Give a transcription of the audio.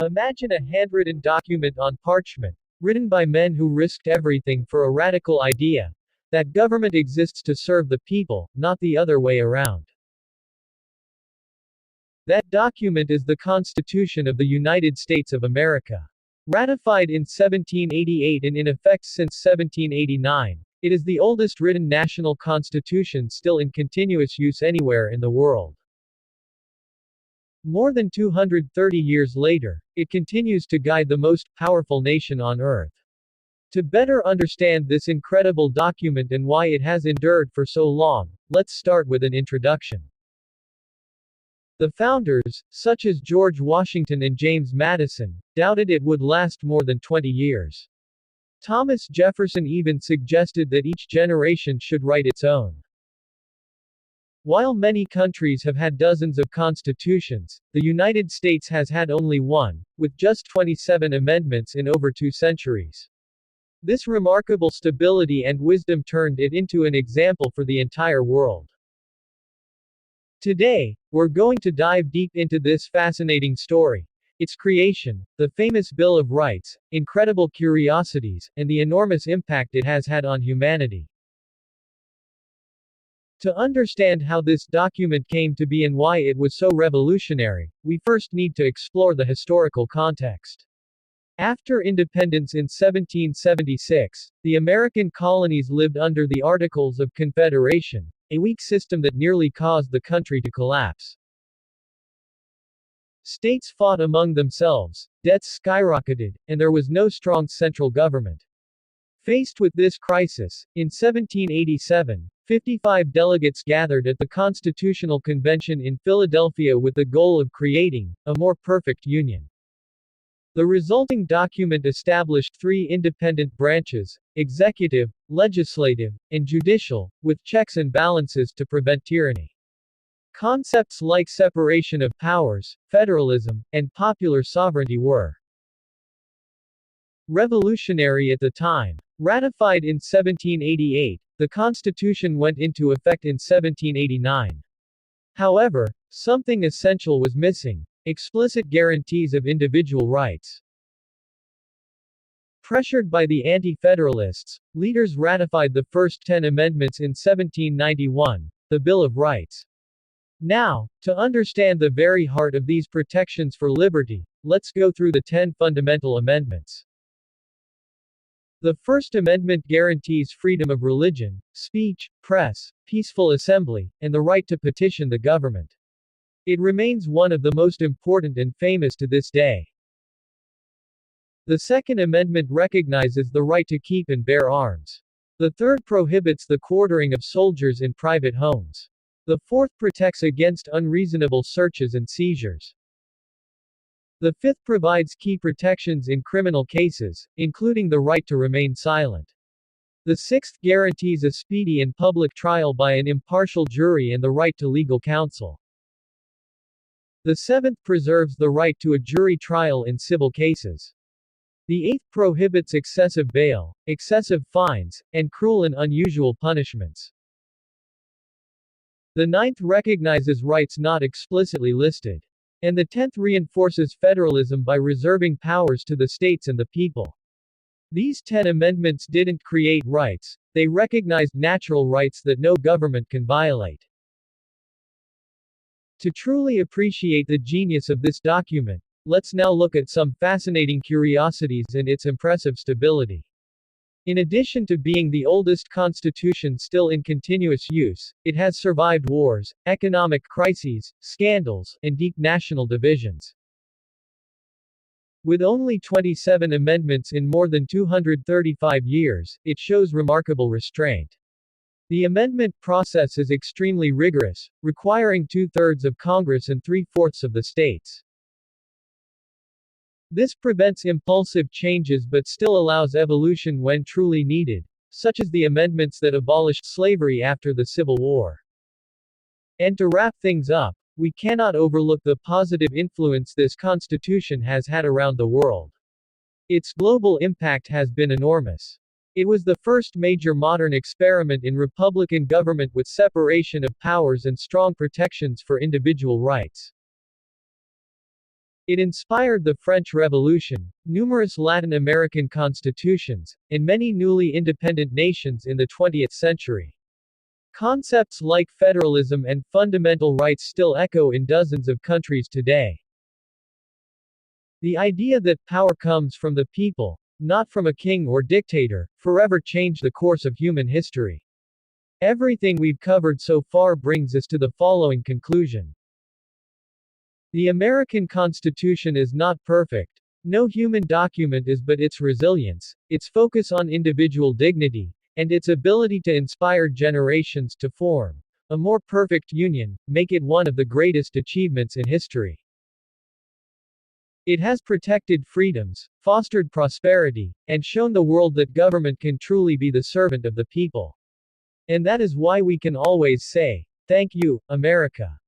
Imagine a handwritten document on parchment, written by men who risked everything for a radical idea that government exists to serve the people, not the other way around. That document is the Constitution of the United States of America. Ratified in 1788 and in effect since 1789, it is the oldest written national constitution still in continuous use anywhere in the world. More than 230 years later, it continues to guide the most powerful nation on earth. To better understand this incredible document and why it has endured for so long, let's start with an introduction. The founders, such as George Washington and James Madison, doubted it would last more than 20 years. Thomas Jefferson even suggested that each generation should write its own. While many countries have had dozens of constitutions, the United States has had only one, with just 27 amendments in over 2 centuries. This remarkable stability and wisdom turned it into an example for the entire world. Today, we're going to dive deep into this fascinating story, its creation, the famous Bill of Rights, incredible curiosities, and the enormous impact it has had on humanity. To understand how this document came to be and why it was so revolutionary, we first need to explore the historical context. After independence in 1776, the American colonies lived under the Articles of Confederation, a weak system that nearly caused the country to collapse. States fought among themselves, debts skyrocketed, and there was no strong central government. Faced with this crisis, in 1787, 55 delegates gathered at the Constitutional Convention in Philadelphia with the goal of creating a more perfect union. The resulting document established 3 independent branches: executive, legislative, and judicial, with checks and balances to prevent tyranny. Concepts like separation of powers, federalism, and popular sovereignty were revolutionary at the time. Ratified in 1788, the Constitution went into effect in 1789. However, something essential was missing: explicit guarantees of individual rights. Pressured by the anti-federalists, leaders ratified the first 10 amendments in 1791, the Bill of Rights. Now, to understand the very heart of these protections for liberty, let's go through the 10 fundamental amendments. The First Amendment guarantees freedom of religion, speech, press, peaceful assembly, and the right to petition the government. It remains one of the most important and famous to this day. The Second Amendment recognizes the right to keep and bear arms. The Third prohibits the quartering of soldiers in private homes. The Fourth protects against unreasonable searches and seizures. The Fifth provides key protections in criminal cases, including the right to remain silent. The Sixth guarantees a speedy and public trial by an impartial jury and the right to legal counsel. The Seventh preserves the right to a jury trial in civil cases. The Eighth prohibits excessive bail, excessive fines, and cruel and unusual punishments. The Ninth recognizes rights not explicitly listed. And the 10th reinforces federalism by reserving powers to the states and the people. These 10 amendments didn't create rights, they recognized natural rights that no government can violate. To truly appreciate the genius of this document, let's now look at some fascinating curiosities and its impressive stability. In addition to being the oldest constitution still in continuous use, it has survived wars, economic crises, scandals, and deep national divisions. With only 27 amendments in more than 235 years, it shows remarkable restraint. The amendment process is extremely rigorous, requiring 2/3 of Congress and 3/4 of the states. This prevents impulsive changes but still allows evolution when truly needed, such as the amendments that abolished slavery after the Civil War. And to wrap things up, we cannot overlook the positive influence this constitution has had around the world. Its global impact has been enormous. It was the first major modern experiment in republican government with separation of powers and strong protections for individual rights. It inspired the French Revolution, numerous Latin American constitutions, and many newly independent nations in the 20th century. Concepts like federalism and fundamental rights still echo in dozens of countries today. The idea that power comes from the people, not from a king or dictator, forever changed the course of human history. Everything we've covered so far brings us to the following conclusion. The American Constitution is not perfect. No human document is, but its resilience, its focus on individual dignity, and its ability to inspire generations to form a more perfect union, make it one of the greatest achievements in history. It has protected freedoms, fostered prosperity, and shown the world that government can truly be the servant of the people. And that is why we can always say, "Thank you, America."